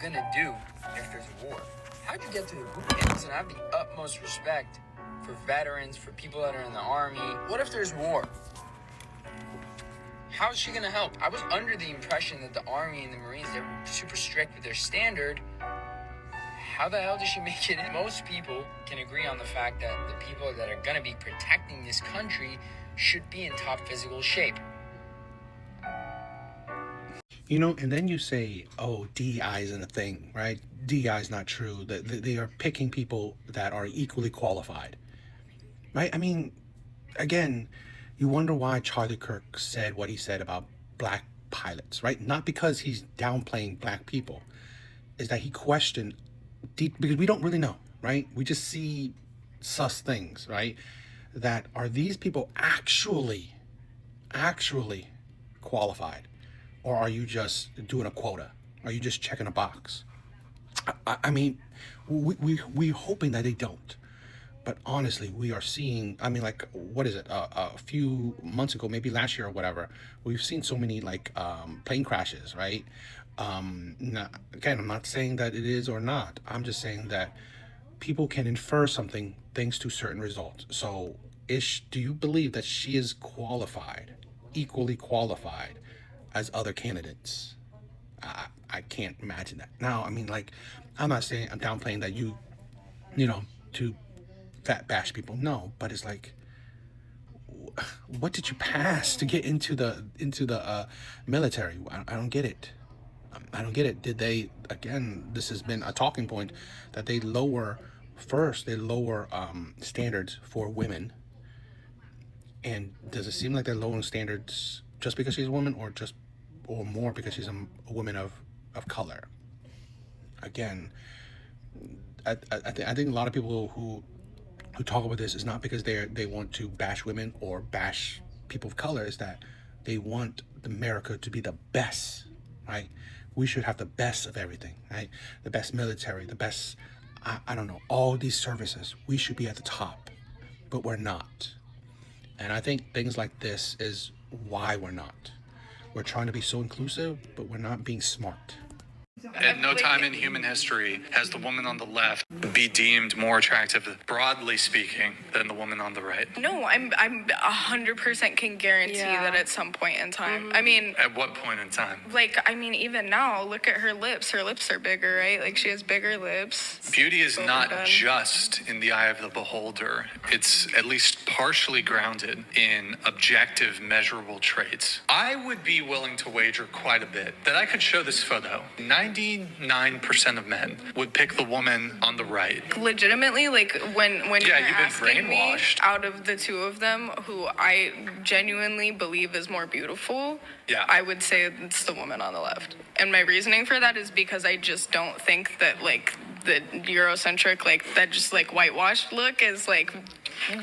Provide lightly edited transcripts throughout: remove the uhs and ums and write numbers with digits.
gonna do if there's a war? How'd you get to the boot camps? And I have the utmost respect for veterans, for people that are in the army. What if there's war? How is she gonna help? I was under the impression that the Army and the Marines, they're super strict with their standard. How the hell does she make it in? Most people can agree on the fact that the people that are gonna be protecting this country should be in top physical shape. You know, and then you say, oh, DEI isn't a thing, right? DEI is not true. They are picking people that are equally qualified, right? I mean, again, you wonder why Charlie Kirk said what he said about black pilots, right? Not because he's downplaying black people, is that he questioned, because we don't really know, right? We just see sus things, right? That are these people actually qualified? Or are you just doing a quota? Are you just checking a box? I mean, we're hoping that they don't. But honestly, we are seeing, I mean, like, what is it? A few months ago, maybe last year or whatever, we've seen so many, like, plane crashes, right? Again, I'm not saying that it is or not. I'm just saying that people can infer something thanks to certain results. So, do you believe that she is qualified, equally qualified as other candidates? I can't imagine that. Now, I mean, like, I'm not saying, I'm downplaying that you know, to fat bash people, no, but it's like, what did you pass to get into the military? I don't get it. I don't get it. Did they, again, this has been a talking point, that they lower standards for women, and does it seem like they're lowering standards just because she's a woman, or more because she's a woman of color? Again, I think a lot of people who talk about this is not because they want to bash women or bash people of color. Is that they want America to be the best, right? We should have the best of everything, right? The best military, the best, I don't know, all these services. We should be at the top, but we're not. And I think things like this is why we're not. We're trying to be so inclusive, but we're not being smart. At no time in human history has the woman on the left be deemed more attractive, broadly speaking, than the woman on the right. No, I'm 100% can guarantee that at some point in time. Mm-hmm. I mean, at what point in time? Like, I mean, even now, look at her lips. Her lips are bigger, right? Like, she has bigger lips. Beauty is not just in the eye of the beholder. It's at least partially grounded in objective, measurable traits. I would be willing to wager quite a bit that I could show this photo. 99% of men would pick the woman on the right. Legitimately, like, when you're asking me, brainwashed. out of the two of them, who I genuinely believe is more beautiful, I would say it's the woman on the left. And my reasoning for that is because I just don't think that, like, the Eurocentric, like, that just, like, whitewashed look is, like,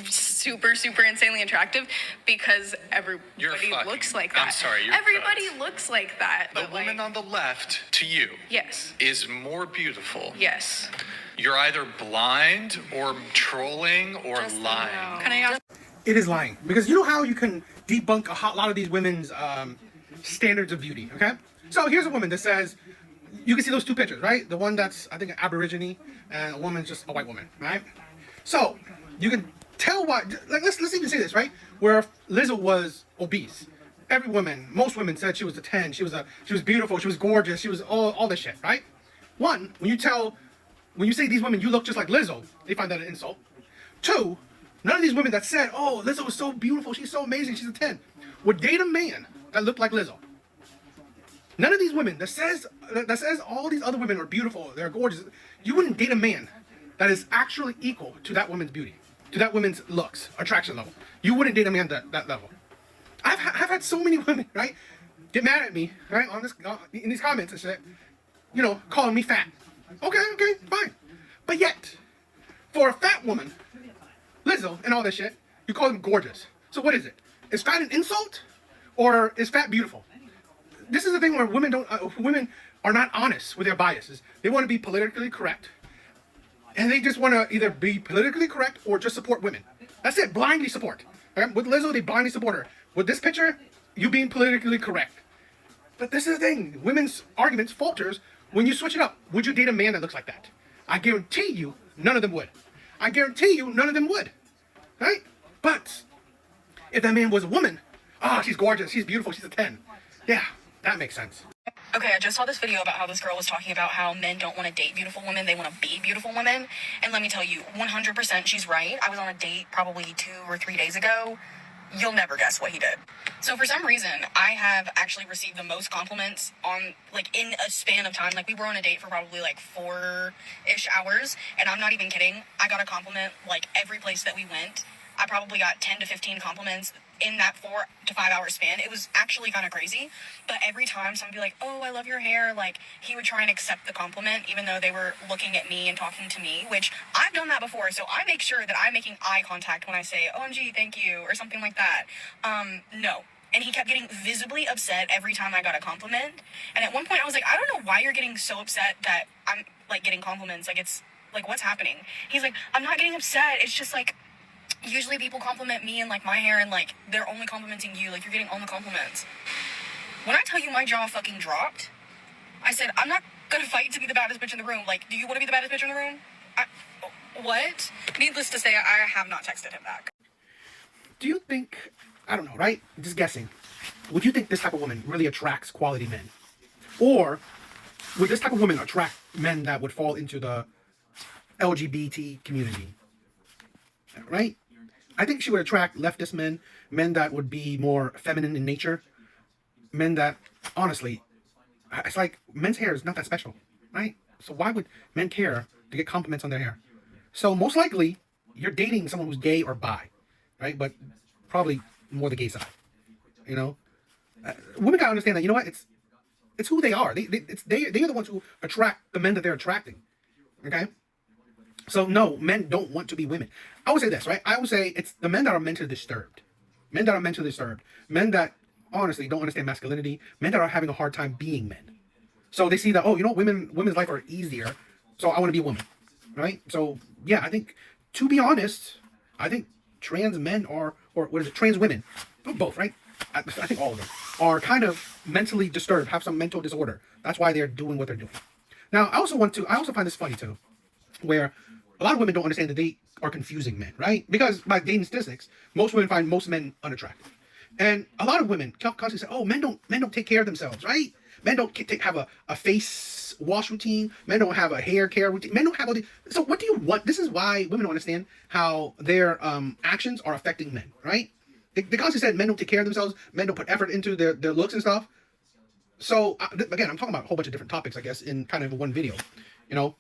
super insanely attractive, because everybody looks like that. I'm sorry, everybody looks like that. The woman on the left, to you, yes, is more beautiful. Yes. You're either blind or trolling or Just lying. Can I ask? It is lying, because you know how you can debunk a lot of these women's standards of beauty, okay? So here's a woman that says, you can see those two pictures, right? The one that's, I think, an Aborigine, and a woman's just a white woman, right? So you can tell why, like, let's even say this, right? Where Lizzo was obese, most women said she was a 10, she was beautiful, she was gorgeous, she was all this shit, right? One, when you say these women, you look just like Lizzo, they find that an insult. Two, none of these women that said, oh, Lizzo is so beautiful, she's so amazing, she's a 10, would date a man that looked like Lizzo. None of these women that says all these other women are beautiful, they're gorgeous, you wouldn't date a man that is actually equal to that woman's beauty, to that woman's looks, attraction level. You wouldn't date a man that level. I've had so many women, right, get mad at me, right, on this in these comments and shit, you know, calling me fat. Okay, fine. But yet, for a fat woman, Lizzo and all this shit, you call them gorgeous. So what is it? Is fat an insult, or is fat beautiful? This is the thing where women are not honest with their biases. They want to be politically correct, and they just want to either be politically correct or just support women. That's it, blindly support. Okay? With Lizzo, they blindly support her. With this picture, you being politically correct. But this is the thing, women's arguments falters when you switch it up, would you date a man that looks like that? I guarantee you, none of them would. I guarantee you, none of them would. Right? But if that man was a woman, she's gorgeous, she's beautiful, she's a 10. Yeah, that makes sense. Okay, I just saw this video about how this girl was talking about how men don't want to date beautiful women, they want to be beautiful women. And let me tell you, 100% she's right. I was on a date probably 2 or 3 days ago. You'll never guess what he did. So for some reason, I have actually received the most compliments on, like, in a span of time. Like, we were on a date for probably, like, 4-ish hours, and I'm not even kidding. I got a compliment, like, every place that we went. I probably got 10 to 15 compliments in that 4 to 5 hour span. It was actually kind of crazy. But every time someone would be like, oh, I love your hair, like, he would try and accept the compliment, even though they were looking at me and talking to me, which I've done that before. So I make sure that I'm making eye contact when I say, OMG, thank you, or something like that. No. And he kept getting visibly upset every time I got a compliment. And at one point I was like, I don't know why you're getting so upset that I'm, like, getting compliments. Like, it's, like, what's happening? He's like, I'm not getting upset. It's just, like, usually people compliment me and, like, my hair, and, like, they're only complimenting you. Like, you're getting all the compliments. When I tell you my jaw fucking dropped, I said, I'm not gonna fight to be the baddest bitch in the room. Like, do you want to be the baddest bitch in the room? What? Needless to say, I have not texted him back. Do you think, I don't know, right? Just guessing. Would you think this type of woman really attracts quality men? Or would this type of woman attract men that would fall into the LGBT community? Right? I think she would attract leftist men, men that would be more feminine in nature, men that, honestly, it's like men's hair is not that special, right? So why would men care to get compliments on their hair? So most likely, you're dating someone who's gay or bi, right? But probably more the gay side, you know? Women gotta understand that, you know what? It's who they are. They are the ones who attract the men that they're attracting, okay? So no, men don't want to be women. I would say this, right? I would say it's the men that are mentally disturbed. Men that are mentally disturbed. Men that honestly don't understand masculinity. Men that are having a hard time being men. So they see that, oh, you know, women's life are easier, so I want to be a woman, right? So yeah, I think, to be honest, I think trans men or what is it, trans women, both, right? I think all of them are kind of mentally disturbed, have some mental disorder. That's why they're doing what they're doing. Now, I also find this funny too, where a lot of women don't understand that they are confusing men, right? Because by dating statistics, most women find most men unattractive. And a lot of women constantly say, oh, men don't take care of themselves, right? Men don't have a face wash routine. Men don't have a hair care routine. Men don't have all these. So what do you want? This is why women don't understand how their actions are affecting men, right? They constantly said men don't take care of themselves. Men don't put effort into their looks and stuff. So again, I'm talking about a whole bunch of different topics, I guess, in kind of one video, you know?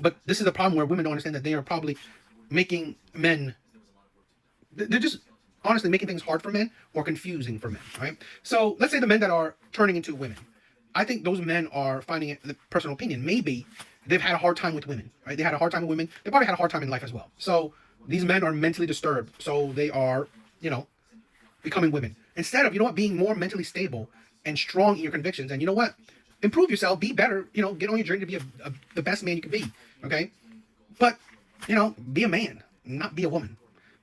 But this is the problem where women don't understand that they are probably making men, they're just honestly making things hard for men or confusing for men, right? So let's say the men that are turning into women. I think those men are finding it, the personal opinion, maybe they've had a hard time with women, right? They had a hard time with women. They probably had a hard time in life as well. So these men are mentally disturbed. So they are, you know, becoming women. Instead of, you know what, being more mentally stable and strong in your convictions. And you know what? Improve yourself, be better, you know, get on your journey to be the best man you can be, okay? But, you know, be a man, not be a woman.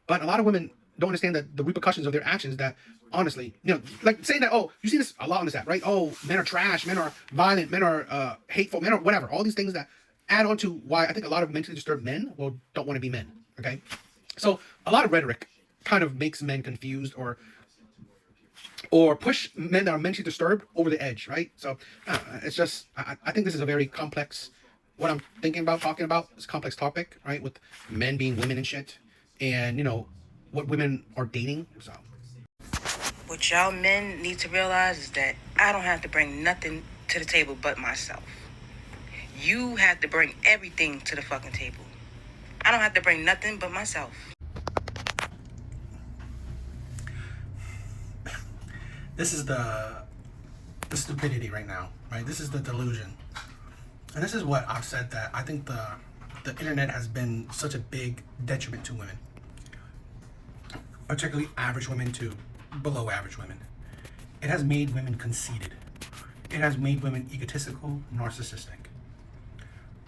But a lot of women don't understand that the repercussions of their actions that, honestly, you know, like saying that, oh, you see this a lot on this app, right? Oh, men are trash, men are violent, men are hateful, men are whatever. All these things that add on to why I think a lot of mentally disturbed men don't want to be men, okay? So a lot of rhetoric kind of makes men confused or push men that are mentally disturbed over the edge, right? So it's just, I think this is a very complex, what I'm thinking about, talking about, is a complex topic, right? With men being women and shit, and, you know, what women are dating, so. What y'all men need to realize is that I don't have to bring nothing to the table but myself. You have to bring everything to the fucking table. I don't have to bring nothing but myself. This is the stupidity right now, right? This is the delusion. And this is what I've said, that I think the internet has been such a big detriment to women. Particularly average women to below average women. It has made women conceited. It has made women egotistical, narcissistic.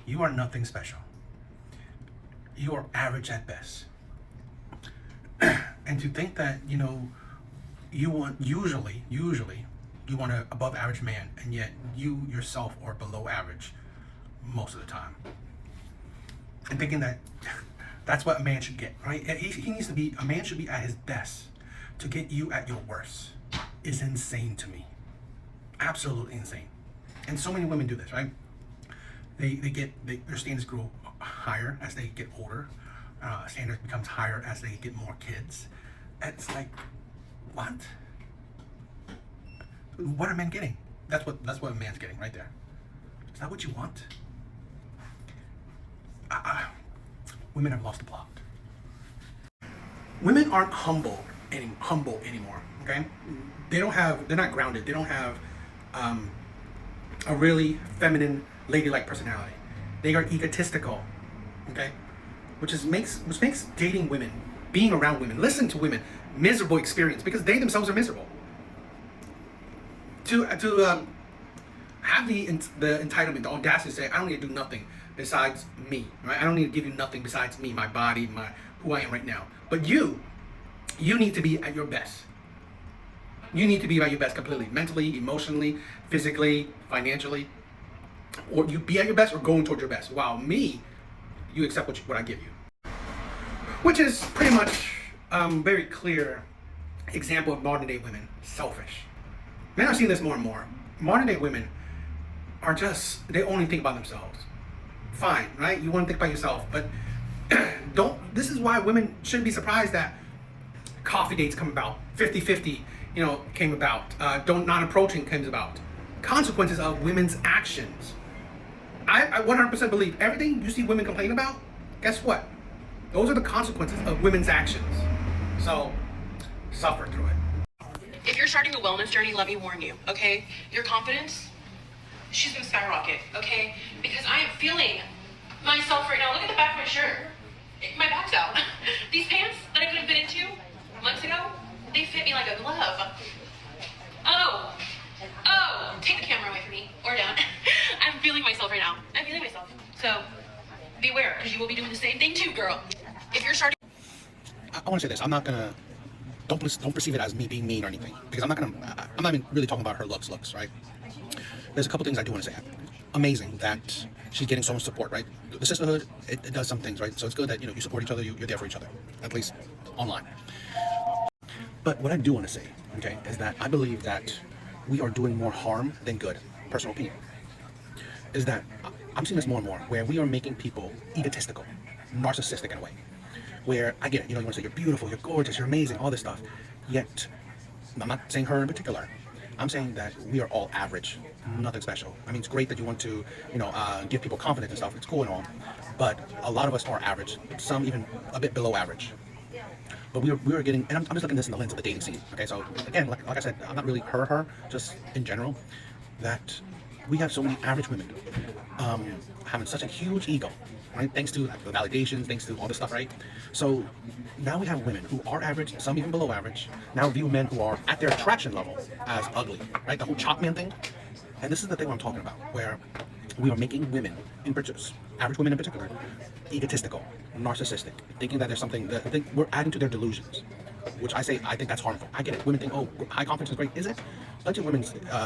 You are nothing special. You are average at best. And to think that, you know, you want, usually, you want an above average man, and yet you yourself are below average most of the time. And thinking that that's what a man should get, right? He needs to be, a man should be at his best to get you at your worst is insane to me. Absolutely insane. And so many women do this, right? Their standards grow higher as they get older. Standards becomes higher as they get more kids. It's like, what? What are men getting? That's what a man's getting right there. Is that what you want? Women have lost the plot. Women aren't humble anymore. Okay, they're not grounded. They don't have a really feminine, ladylike personality. They are egotistical. Okay, which makes dating women, being around women, listening to women, miserable experience because they themselves are miserable. To have the entitlement, the audacity to say, I don't need to do nothing besides me, right? I don't need to give you nothing besides me, my body, who I am right now. But you need to be at your best. You need to be at your best completely, mentally, emotionally, physically, financially. Or you be at your best or going towards your best. While me, you accept what I give you. Which is pretty much very clear example of modern day women, selfish. Men are seeing this more and more. Modern day women are they only think about themselves. Fine, right? You want to think about yourself, but this is why women shouldn't be surprised that coffee dates come about, 50-50, came about, non-approaching came about. Consequences of women's actions. I 100% believe everything you see women complain about, guess what? Those are the consequences of women's actions. So, suffer through it. If you're starting a wellness journey, let me warn you, okay? Your confidence, she's gonna skyrocket, okay? Because I am feeling myself right now. Look at the back of my shirt. My back's out. These pants that I could have been into months ago, they fit me like a glove. Oh, take the camera away from me, or down. I'm feeling myself right now. I'm feeling myself. So, beware, because you will be doing the same thing too, girl. If you're starting... I want to say this. I'm not gonna... Don't perceive it as me being mean or anything, because I'm not even really talking about her looks, right? There's a couple things I do want to say. Amazing that she's getting so much support, right? The sisterhood, it does some things, right? So it's good that, you support each other, you're there for each other, at least online. But what I do want to say, okay, is that I believe that we are doing more harm than good, personal opinion, is that I'm seeing this more and more, where we are making people egotistical, narcissistic in a way, where I get it, you want to say you're beautiful, you're gorgeous, you're amazing, all this stuff, yet, I'm not saying her in particular, I'm saying that we are all average, nothing special. I mean, it's great that you want to, give people confidence and stuff, it's cool and all, but a lot of us are average, some even a bit below average. But we are getting, and I'm just looking at this in the lens of the dating scene, okay? So, again, like I said, I'm not really her, just in general, that we have so many average women having such a huge ego, right? Thanks to the validations, thanks to all this stuff, right? So now we have women who are average, some even below average, now view men who are at their attraction level as ugly, right? The whole chop man thing. And this is the thing I'm talking about, where we are making women, average women in particular, egotistical, narcissistic, thinking that there's something that we're adding to their delusions, which I think that's harmful. I get it. Women think, oh, high confidence is great. Is it? A bunch of women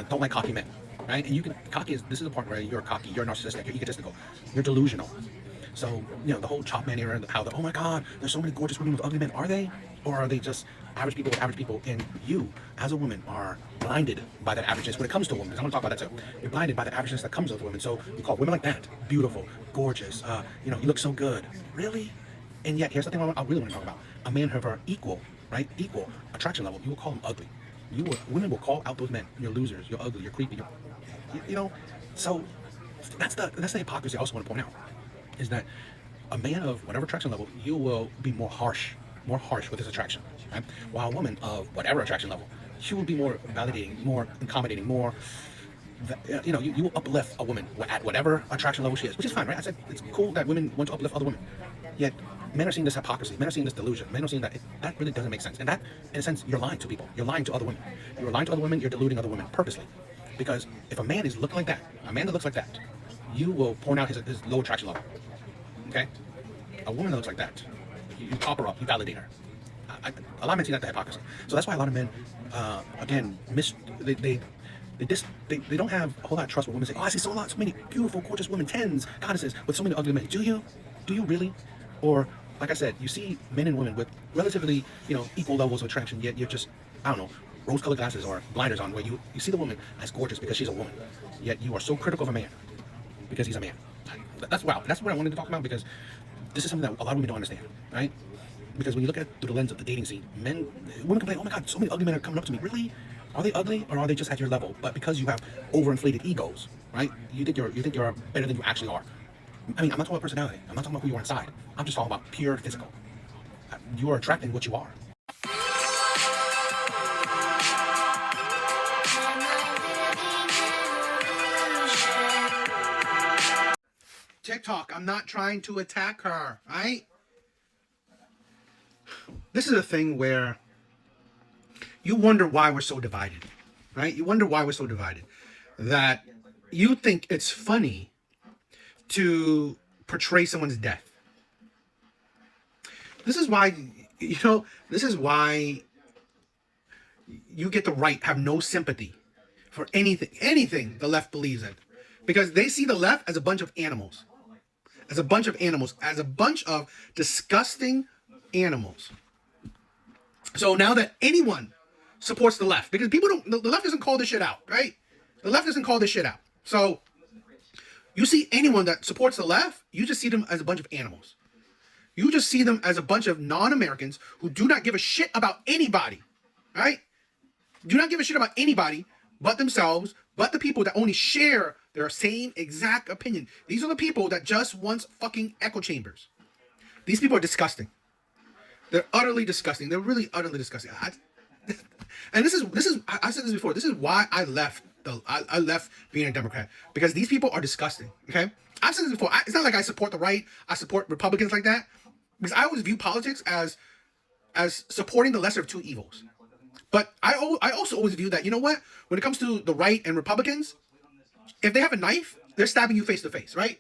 don't like cocky men, right? And this is the part where you're cocky, you're narcissistic, you're egotistical, you're delusional. So, the whole chop man era, oh my God, there's so many gorgeous women with ugly men. Are they? Or are they just average people with average people? And you, as a woman, are blinded by that averageness when it comes to women. I'm going to talk about that too. You're blinded by the averageness that comes with women. So you call women like that beautiful, gorgeous, you look so good. Really? And yet, here's the thing I really want to talk about. A man of her equal attraction level, you will call him ugly. Women will call out those men. You're losers, you're ugly, you're creepy. So that's the hypocrisy I also want to point out. Is that a man of whatever attraction level, you will be more harsh with his attraction, right? While a woman of whatever attraction level, she will be more validating, more accommodating, more, you will uplift a woman at whatever attraction level she is, which is fine, right? I said it's cool that women want to uplift other women, yet men are seeing this hypocrisy, men are seeing this delusion, men are seeing that that really doesn't make sense, and that, in a sense, you're lying to people, you're lying to other women, you're deluding other women purposely, because if a man is looking like that, a man that looks like that, you will point out his low attraction level. Okay? A woman that looks like that, you top her up, you validate her. A lot of men see that the hypocrisy. So that's why a lot of men, again, they don't have a whole lot of trust when women say, oh, I see so many beautiful, gorgeous women, tens, goddesses, with so many ugly men. Do you? Do you really? Or, like I said, you see men and women with relatively, equal levels of attraction, yet you're just, I don't know, rose-colored glasses or blinders on, where you see the woman as gorgeous because she's a woman, yet you are so critical of a man because he's a man. That's wow. That's what I wanted to talk about, because this is something that a lot of women don't understand, right? Because when you look at it through the lens of the dating scene, women complain, oh my God, so many ugly men are coming up to me. Really? Are they ugly, or are they just at your level? But because you have overinflated egos, right? You think you're better than you actually are. I mean, I'm not talking about personality. I'm not talking about who you are inside. I'm just talking about pure physical. You are attracting what you are. TikTok, I'm not trying to attack her, right? This is a thing where you wonder why we're so divided, right? You wonder why we're so divided. That you think it's funny to portray someone's death. This is why, this is why you get the right, have no sympathy for anything the left believes in. Because they see the left as a bunch of animals. As a bunch of disgusting animals. So now that anyone supports the left, because the left doesn't call this shit out, right? The left doesn't call this shit out. So you see anyone that supports the left, you just see them as a bunch of animals. You just see them as a bunch of non-Americans who do not give a shit about anybody, right? Do not give a shit about anybody but themselves, but the people that only share their same exact opinion. These are the people that just want fucking echo chambers. These people are disgusting. They're utterly disgusting. They're really utterly disgusting. And this is I said this before. This is why I left I left being a Democrat, because these people are disgusting. Okay, I've said this before. It's not like I support the right. I support Republicans like that, because I always view politics as supporting the lesser of two evils. But I also always view that, you know what? When it comes to the right and Republicans, if they have a knife, they're stabbing you face to face, right?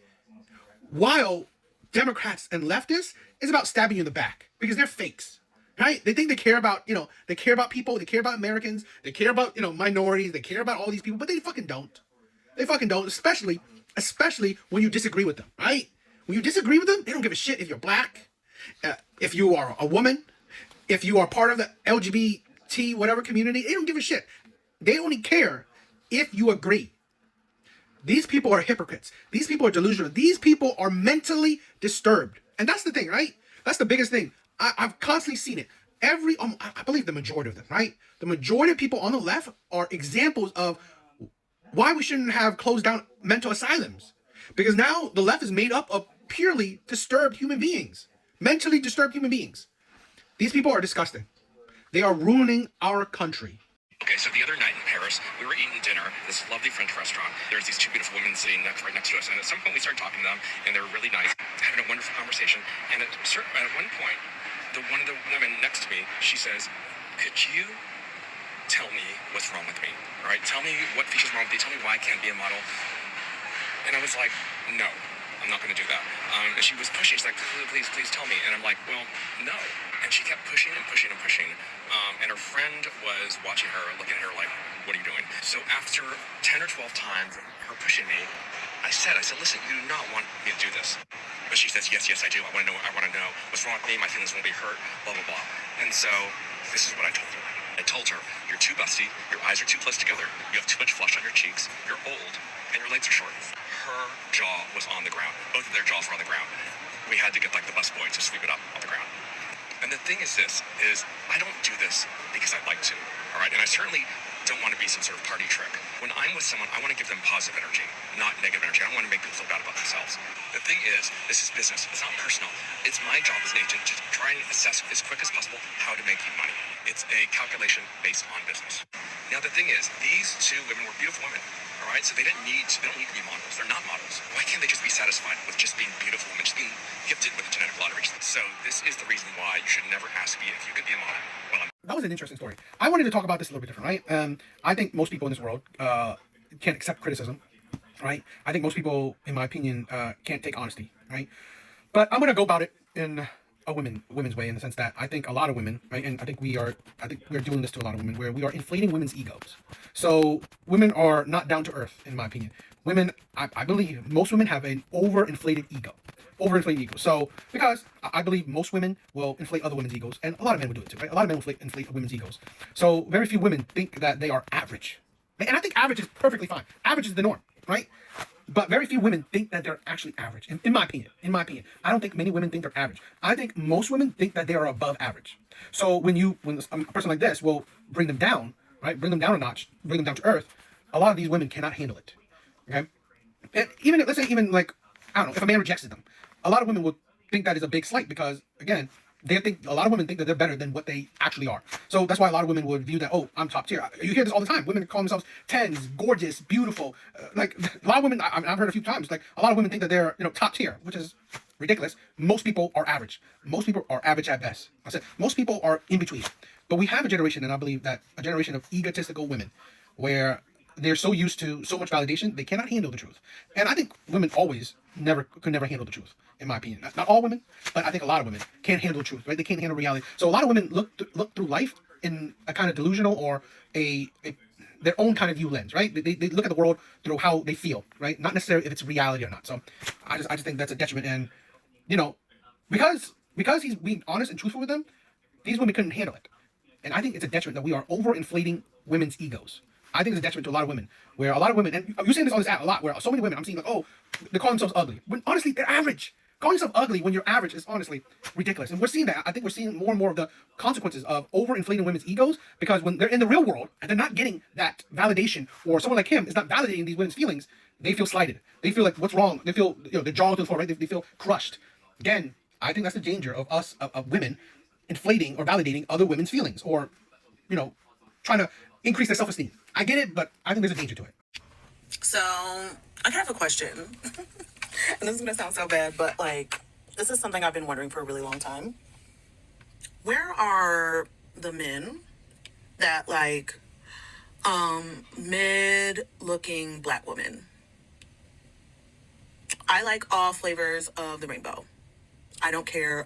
While Democrats and leftists is about stabbing you in the back, because they're fakes, right? They think they care about, they care about people, they care about Americans, they care about, minorities, they care about all these people, but they fucking don't. They fucking don't, especially when you disagree with them, right? When you disagree with them, they don't give a shit if you're black, if you are a woman, if you are part of the LGBT whatever community. They don't give a shit. They only care if you agree. These people are hypocrites. These people are delusional. These people are mentally disturbed. And that's the thing, right? That's the biggest thing. I've constantly seen it. I believe the majority of them, right? The majority of people on the left are examples of why we shouldn't have closed down mental asylums. Because now the left is made up of purely disturbed human beings. Mentally disturbed human beings. These people are disgusting. They are ruining our country. Okay, so the other night in Paris, we were eating dinner at this lovely French restaurant. There's these two beautiful women sitting right next to us, and at some point we started talking to them, and they were really nice, having a wonderful conversation. And at one point, one of the women next to me, she says, "Could you tell me what's wrong with me? All right, tell me what features wrong with me. Tell me why I can't be a model." And I was like, "No, I'm not going to do that." And she was pushing. She's like, "Please tell me." And I'm like, "Well, no." And she kept pushing and pushing and pushing. And her friend was watching her, looking at her like, "What are you doing?" So after 10 or 12 times her pushing me, I said, "Listen, you do not want me to do this." But she says, yes, I do. I want to know what's wrong with me. My feelings won't be hurt, blah, blah, blah. And so this is what I told her. I told her, "You're too busty. Your eyes are too close together. You have too much flush on your cheeks. You're old, and your legs are short." Her jaw was on the ground. Both of their jaws were on the ground. We had to get like the busboy to sweep it up on the ground. And the thing is I don't do this because I'd like to, all right? And I certainly don't want to be some sort of party trick. When I'm with someone, I want to give them positive energy, not negative energy. I don't want to make people feel bad about themselves. The thing is, this is business. It's not personal. It's my job as an agent to try and assess as quick as possible how to make you money. It's a calculation based on business. Now, the thing is, these two women were beautiful women, all right? So they don't need to be models. They're not models. Why can't they just be satisfied with just being beautiful women, just being gifted with a genetic lottery? So this is the reason why you should never ask me if you could be a model. That was an interesting story. I wanted to talk about this a little bit different, right? I think most people in this world can't accept criticism, right? I think most people, in my opinion, can't take honesty, right? But I'm going to go about it in a women's way in the sense that I think a lot of women, right, and I think we're doing this to a lot of women where we are inflating women's egos. So women are not down to earth, in my opinion. Women, I believe most women have an overinflated ego. So because I believe most women will inflate other women's egos, and a lot of men will do it too, right? A lot of men will inflate women's egos. So very few women think that they are average. And I think average is perfectly fine. Average is the norm, right? But very few women think that they're actually average. In my opinion, I don't think many women think they're average. I think most women think that they are above average. So when a person like this will bring them down, right? Bring them down a notch, bring them down to earth. A lot of these women cannot handle it. Okay, and even let's say even like I don't know if a man rejects them, a lot of women will think that is a big slight because again a lot of women think that they're better than what they actually are. So that's why a lot of women would view that, oh, I'm top tier. You hear this all the time. Women call themselves tens, gorgeous, beautiful. Like a lot of women, I've heard a few times, like a lot of women think that they're top tier, which is ridiculous. Most people are average. Most people are average at best. I said most people are in between. But we have a generation, and I believe that a generation of egotistical women, where they're so used to so much validation, they cannot handle the truth. And I think women could never handle the truth, in my opinion. Not all women, but I think a lot of women can't handle the truth, right? They can't handle reality. So a lot of women look through life in a kind of delusional or their own kind of view lens, right? They look at the world through how they feel, right? Not necessarily if it's reality or not. So I just think that's a detriment. And, because he's being honest and truthful with them, these women couldn't handle it. And I think it's a detriment that we are overinflating women's egos. I think it's a detriment to a lot of women, where a lot of women, and you're seeing this on this app a lot, where so many women I'm seeing like, oh, they call themselves ugly. When honestly, they're average. Calling yourself ugly when you're average is honestly ridiculous. And we're seeing that. I think we're seeing more and more of the consequences of overinflating women's egos, because when they're in the real world and they're not getting that validation, or someone like him is not validating these women's feelings, they feel slighted. They feel like, what's wrong? They feel, their jaw to the floor, right? They feel crushed. Again, I think that's the danger of us, of women, inflating or validating other women's feelings, or, trying to increase their self-esteem. I get it, but I think there's a danger to it. So, I have a question. And this is going to sound so bad, but, this is something I've been wondering for a really long time. Where are the men that, mid-looking black women? I like all flavors of the rainbow. I don't care,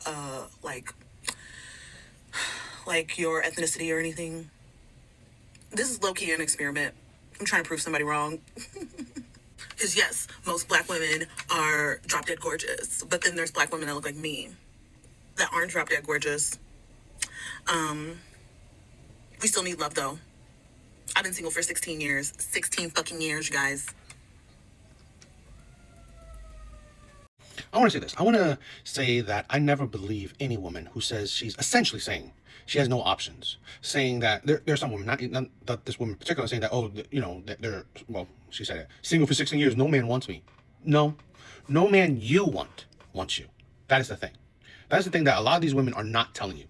your ethnicity or anything. This is low-key an experiment. I'm trying to prove somebody wrong. Because yes, most black women are drop-dead gorgeous. But then there's black women that look like me that aren't drop-dead gorgeous. We still need love, though. I've been single for 16 years. 16 fucking years, you guys. I want to say this. I want to say that I never believe any woman who says she's essentially saying she has no options. Saying that there's some women, not this woman in particular, saying that, oh, she said it, single for 16 years, no man wants me. No man you wants you. That is the thing. That is the thing that a lot of these women are not telling you.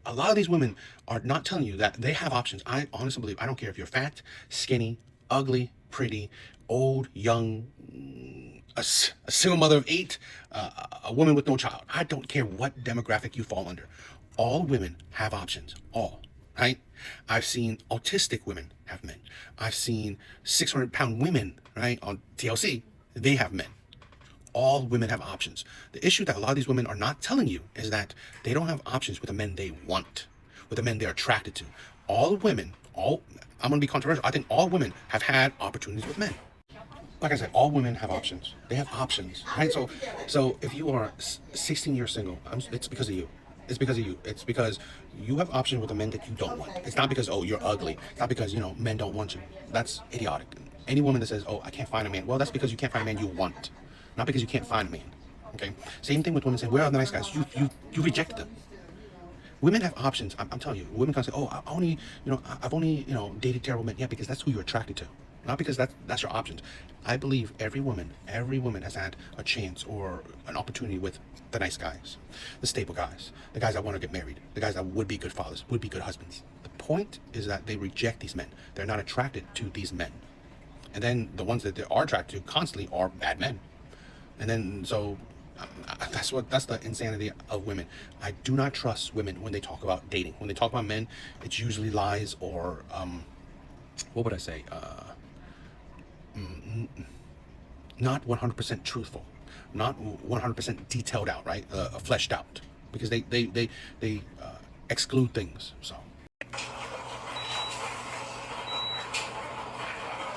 A lot of these women are not telling you that they have options. I honestly believe, I don't care if you're fat, skinny, ugly, pretty, old, young, a single mother of 8, a woman with no child. I don't care what demographic you fall under. All women have options. All. Right? I've seen autistic women have men. I've seen 600-pound women, right, on TLC. They have men. All women have options. The issue that a lot of these women are not telling you is that they don't have options with the men they want, with the men they're attracted to. All women, I'm going to be controversial. I think all women have had opportunities with men. Like I said, all women have options. They have options, right? So if you are 16 years single, it's because of you. It's because of you. It's because you have options with the men that you don't want. It's not because, oh, you're ugly. It's not because, men don't want you. That's idiotic. Any woman that says, oh, I can't find a man. Well, that's because you can't find a man you want. Not because you can't find a man. Okay? Same thing with women saying, where are the nice guys? You rejected them. Women have options. I'm telling you. Women can say, oh, I've only dated terrible men. Yeah, because that's who you're attracted to. Not because that's your options. I believe every woman has had a chance or an opportunity with the nice guys, the stable guys, the guys that want to get married, the guys that would be good fathers, would be good husbands. The point is that they reject these men. They're not attracted to these men. And then the ones that they are attracted to constantly are bad men. And then, so that's the insanity of women. I do not trust women when they talk about dating. When they talk about men, it's usually lies or, what would I say? Not 100% truthful, not 100% detailed out, right? Fleshed out. because they exclude things. So.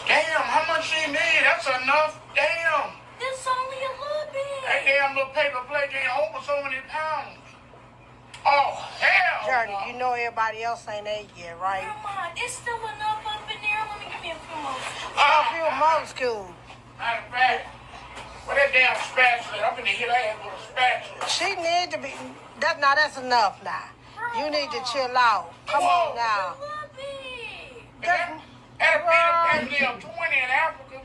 Damn, how much she need? That's enough. Damn. It's only a little bit. That damn little paper plate ain't over so many pounds. Oh, hell Journey, no. you know everybody else ain't ate yet, right? Grandma, it's still enough up in there. Let me give me a few more. A few more school. Matter of fact, where that damn spatula? I'm gonna hit her ass with a spatula. She need to be, that's enough now. You need to chill out. Come on now. That family of 20 in Africa.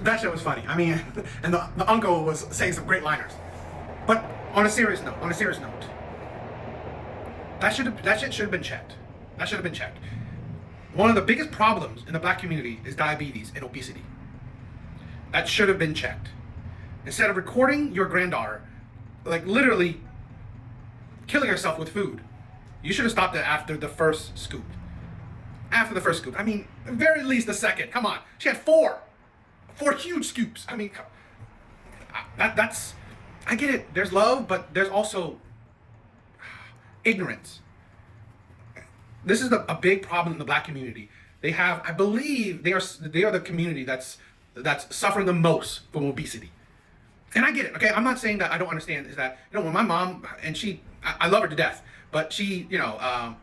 That shit was funny. I mean, and the uncle was saying some great liners. But on a serious note, that shit should have been checked. That should have been checked. One of the biggest problems in the black community is diabetes and obesity. That should have been checked. Instead of recording your granddaughter, like literally killing herself with food, you should have stopped it after the first scoop. After the first scoop. I mean, at very least the second. Come on. She had four huge scoops. I mean, that's, I get it. There's love, but there's also ignorance. This is a big problem in the black community. They have, I believe, they are the community that's suffering the most from obesity. And I get it, okay? I'm not saying that I don't understand. Is that, you know, when my mom, and I love her to death, but she, you know, I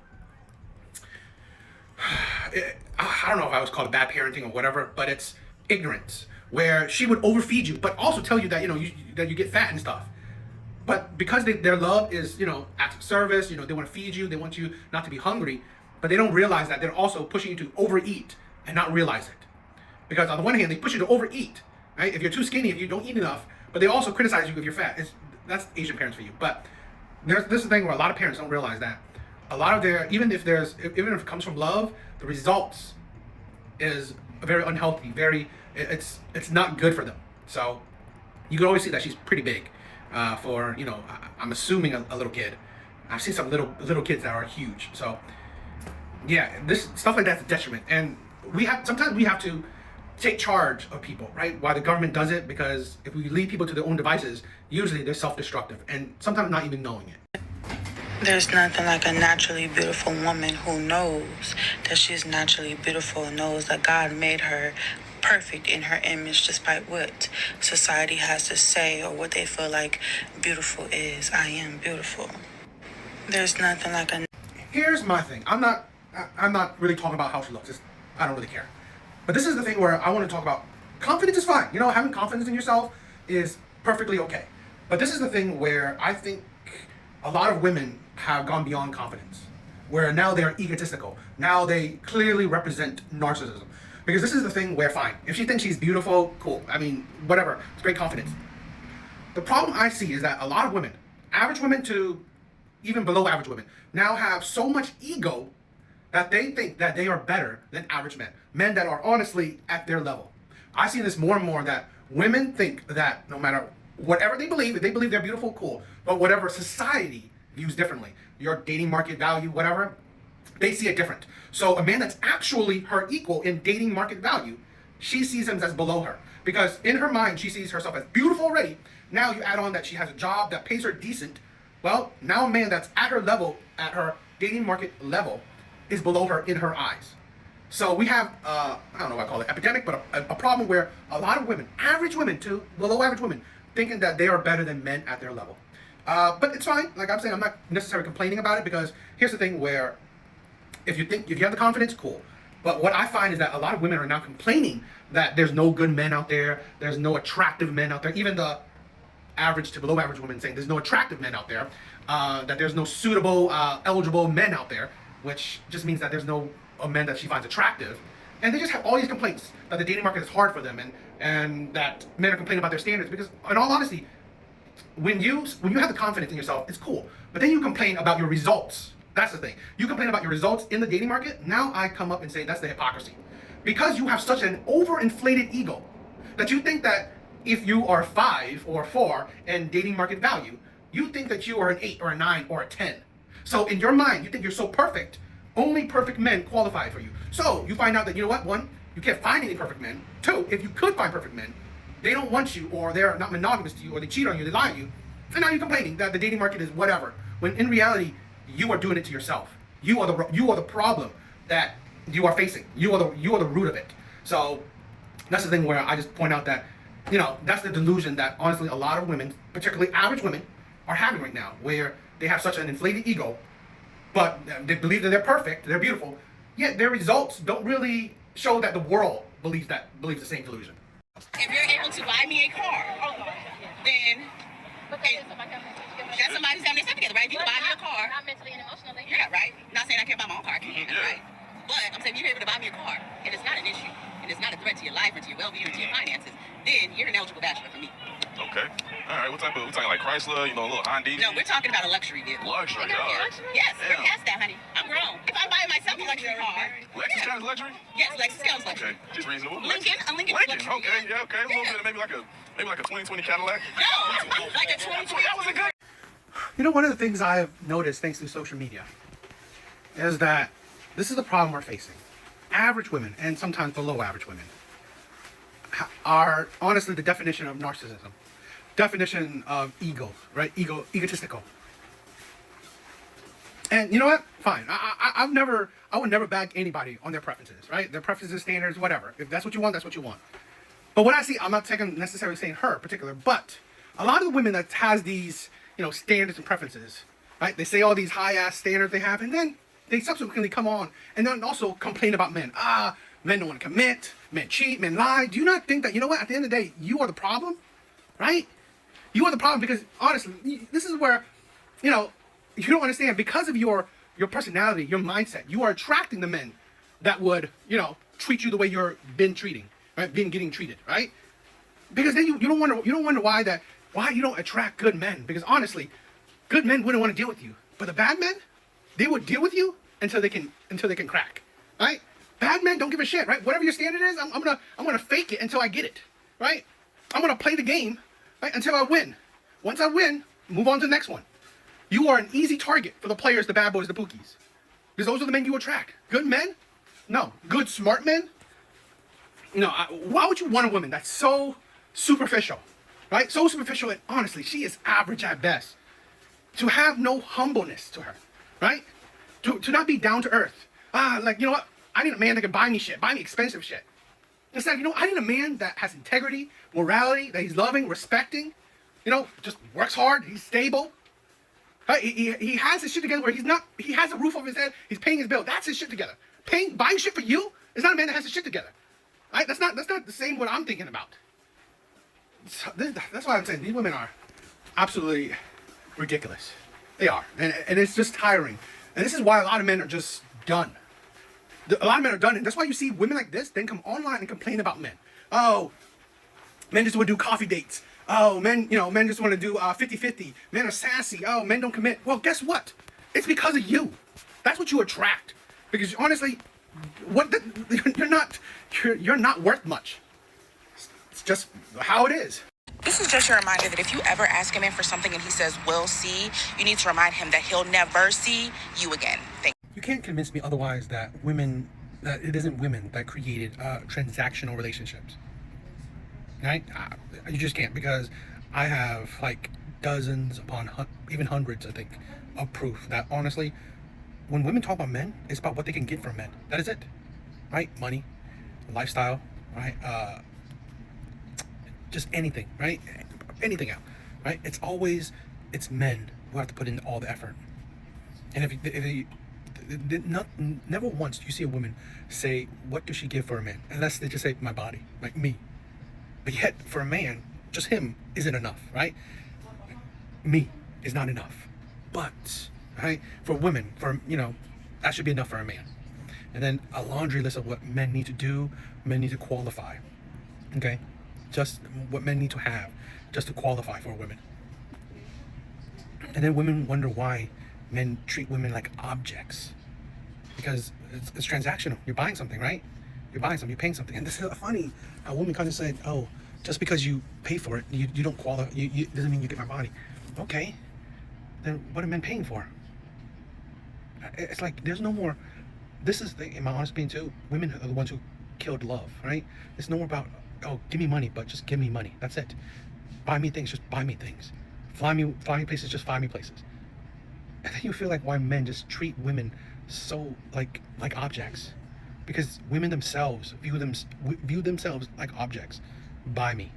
don't know if I was called bad parenting or whatever, but it's ignorance, where she would overfeed you, but also tell you that, you know, that you get fat and stuff. But because their love is, you know, acts of service, you know, they want to feed you, they want you not to be hungry, but they don't realize that they're also pushing you to overeat and not realize it. Because on the one hand, they push you to overeat, right? If you're too skinny, if you don't eat enough, but they also criticize you if you're fat. That's Asian parents for you. But this is the thing where a lot of parents don't realize that a lot of their, even if it comes from love, the results is very unhealthy, it's not good for them. So you can always see that she's pretty big for, you know, I'm assuming a little kid. I've seen some little kids that are huge. So yeah, this stuff like that's a detriment, and sometimes we have to take charge of people, right? Why the government does it, because if we leave people to their own devices, usually they're self-destructive, and sometimes not even knowing it. There's nothing like a naturally beautiful woman who knows that she's naturally beautiful, knows that God made her perfect in her image, despite what society has to say or what they feel like beautiful is. I am beautiful. There's nothing like a... Here's my thing. I'm not really talking about how she looks. I don't really care. But this is the thing where I want to talk about confidence is fine. You know, having confidence in yourself is perfectly okay. But this is the thing where I think a lot of women have gone beyond confidence, where now they're egotistical. Now they clearly represent narcissism. Because this is the thing where, fine, if she thinks she's beautiful, cool. I mean, whatever. It's great confidence. The problem I see is that a lot of women, average women to even below average women, now have so much ego that they think that they are better than average men. Men that are honestly at their level. I see this more and more, that women think that no matter whatever they believe, if they believe they're beautiful, cool. But whatever society views differently, your dating market value, whatever, they see it different. So a man that's actually her equal in dating market value, she sees him as below her. Because in her mind, she sees herself as beautiful already. Now you add on that she has a job that pays her decent. Well, now a man that's at her level, at her dating market level, is below her in her eyes. So we have, I don't know what I call it, epidemic, but a problem where a lot of women, average women to below average women, thinking that they are better than men at their level. But it's fine. Like I'm saying, I'm not necessarily complaining about it, because here's the thing where if you have the confidence, cool. But what I find is that a lot of women are now complaining that there's no good men out there, there's no attractive men out there, even the average to below average women saying there's no attractive men out there, that there's no suitable, eligible men out there, which just means that there's no men that she finds attractive. And they just have all these complaints that the dating market is hard for them, and that men are complaining about their standards. Because in all honesty, when you have the confidence in yourself, it's cool. But then you complain about your results. That's the thing. You complain about your results in the dating market. Now I come up and say that's the hypocrisy. Because you have such an overinflated ego that you think that if you are 5 or 4 in dating market value, you think that you are an 8 or a 9 or a 10. So in your mind, you think you're so perfect, only perfect men qualify for you. So you find out that, you know what, 1, you can't find any perfect men. 2, if you could find perfect men, they don't want you, or they're not monogamous to you, or they cheat on you, they lie on you. And now you're complaining that the dating market is whatever, when in reality, you are doing it to yourself. You are the problem that you are facing. You are the root of it. So that's the thing where I just point out that, you know, that's the delusion that honestly a lot of women, particularly average women, are having right now, where they have such an inflated ego, but they believe that they're perfect, they're beautiful, yet their results don't really show that the world believes the same delusion. If you're able to buy me a car, then that's somebody's having their stuff together, right? If you can buy me a car, not mentally and emotionally. Yeah, right. Not saying I can't buy my own car, I can't, right? But I'm saying if you're able to buy me a car, and it's not an issue, and it's not a threat to your life or to your well-being or to your finances, then you're an eligible bachelor for me. Okay. All right. What type of? We talking like Chrysler? You know, a little Hyundai? No, we're talking about a luxury vehicle. Luxury. Yes, we're past that, honey. I'm grown. If I'm buying myself a luxury car, Lexus counts luxury? yes, Lexus counts luxury. Okay, just reasonable. Lincoln, a Lincoln. Lincoln. Okay. Yeah. Okay. A little bit. Maybe like a 2020 Cadillac. No, like a 2020. That was a good. You know, one of the things I've noticed thanks to social media is that this is the problem we're facing. Average women, and sometimes below average women, are honestly the definition of narcissism. Definition of ego, right? Egotistical. And you know what? Fine. I would never bag anybody on their preferences, right? Their preferences, standards, whatever. If that's what you want, that's what you want. But what I see, I'm not necessarily saying her in particular, but a lot of the women that has these, you know, standards and preferences, right? They say all these high-ass standards they have, and then they subsequently come on and then also complain about men. Men don't want to commit, men cheat, men lie. Do you not think that, you know what, at the end of the day, you are the problem, right? You are the problem because, honestly, this is where, you know, you don't understand. Because of your personality, your mindset, you are attracting the men that would, you know, treat you the way you're been treating, right? Getting treated, right? Because then you don't wonder why you don't attract good men. Because honestly, good men wouldn't want to deal with you. But the bad men, they would deal with you until they can crack, right? Bad men don't give a shit, right? Whatever your standard is, I'm gonna fake it until I get it, right? I'm gonna play the game, right, until I win. Once I win, move on to the next one. You are an easy target for the players, the bad boys, the pookies. Because those are the men you attract. Good men? No. Good, smart men? No. Why would you want a woman that's so superficial, right? So superficial, and honestly, she is average at best. To have no humbleness to her, right? To not be down to earth. Like, you know what? I need a man that can buy me shit, buy me expensive shit. Instead, you know, I need a man that has integrity, morality, that he's loving, respecting, you know, just works hard, he's stable. Right? He has his shit together where he has a roof over his head, he's paying his bill. That's his shit together. Buying shit for you is not a man that has his shit together. Right? That's not the same what I'm thinking about. So that's why I'm saying these women are absolutely ridiculous. They are. And it's just tiring. And this is why a lot of men are just done. A lot of men are done. And that's why you see women like this then come online and complain about men. Oh, men just want to do coffee dates. Oh, men just want to do 50-50. Men are sassy. Oh, men don't commit. Well, guess what? It's because of you. That's what you attract. Because honestly, you're not worth much. It's just how it is. This is just a reminder that if you ever ask a man for something and he says, we'll see, you need to remind him that he'll never see you again. You can't convince me otherwise that it isn't women that created transactional relationships. Right? You just can't, because I have like dozens upon even hundreds, I think, of proof that honestly, when women talk about men, it's about what they can get from men. That is it. Right? Money, lifestyle, right? Just anything, right? Anything out, right? It's men who have to put in all the effort. And never once do you see a woman say, what does she give for a man? Unless they just say, my body, like me. But yet, for a man, just him isn't enough, right? Me is not enough. But, right, for women, that should be enough for a man. And then a laundry list of what men need to do, men need to qualify, okay? Just what men need to have just to qualify for women. And then women wonder why men treat women like objects. Because it's transactional. You're buying something, right? You're buying something, you're paying something. And this is funny. A woman kind of said, oh, just because you pay for it, you don't qualify, doesn't mean you get my body. Okay, then what are men paying for? It's like, there's no more, this is, in my honest opinion too, women are the ones who killed love, right? It's no more about, oh, give me money, but just give me money. That's it. Buy me things, just buy me things. Fly me places, just fly me places. And then you feel like why men just treat women so like objects, because women themselves view themselves like objects. Buy me,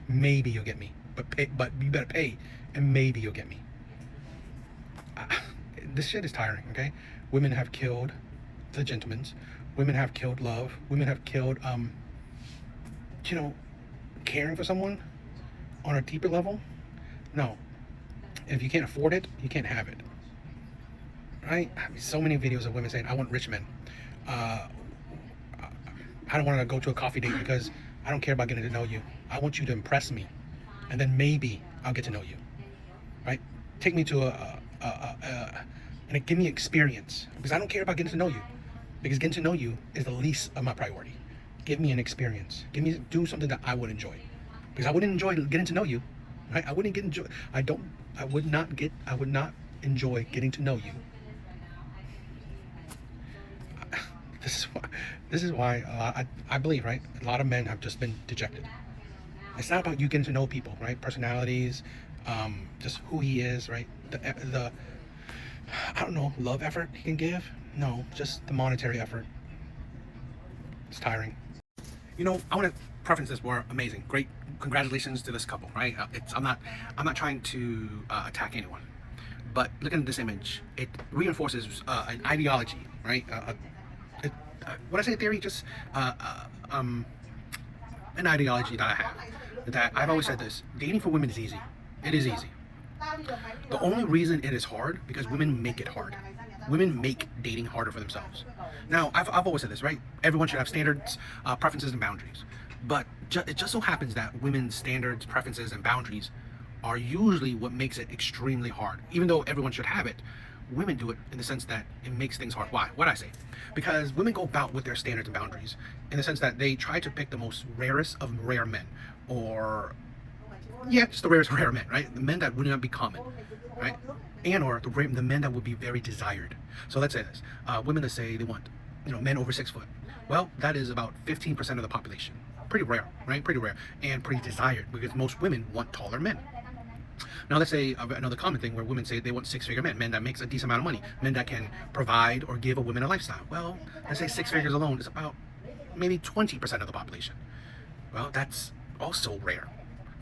maybe you'll get me, but you better pay, and maybe you'll get me. This shit is tiring. Okay, women have killed the gentlemen's. Women have killed love. Women have killed caring for someone on a deeper level. No, if you can't afford it, you can't have it. Right? I mean, so many videos of women saying, I want rich men. I don't want to go to a coffee date because I don't care about getting to know you. I want you to impress me, and then maybe I'll get to know you. Right? Take me to and give me experience, because I don't care about getting to know you, because getting to know you is the least of my priority. Give me an experience. Do something that I would enjoy, because I wouldn't enjoy getting to know you. Right? I would not enjoy getting to know you. This is why I believe, right, a lot of men have just been dejected. It's not about you getting to know people, right? Personalities, just who he is, right? The I don't know, love effort he can give. No, just the monetary effort. It's tiring. I want to preference this. Were amazing, great. Congratulations to this couple, right? I'm not trying to attack anyone, but looking at this image, it reinforces an ideology, right? When I say theory, just an ideology that I have. That I've always said this: dating for women is easy. It is easy. The only reason it is hard because women make it hard. Women make dating harder for themselves. Now, I've always said this, right? Everyone should have standards, preferences, and boundaries. But it just so happens that women's standards, preferences, and boundaries are usually what makes it extremely hard. Even though everyone should have it, women do it in the sense that it makes things hard. Why? What'd I say? Because women go about with their standards and boundaries in the sense that they try to pick the most rarest of rare men. Or, yeah, just the rarest of rare men, right? The men that would not be common, right? And or the men that would be very desired. So let's say this. Women that say they want, men over 6 foot. Well, that is about 15% of the population. Pretty rare, right? Pretty rare. And pretty desired, because most women want taller men. Now let's say another common thing where women say they want 6-figure men that makes a decent amount of money, men that can provide or give a woman a lifestyle. Well, let's say 6 figures alone is about maybe 20% of the population. Well, that's also rare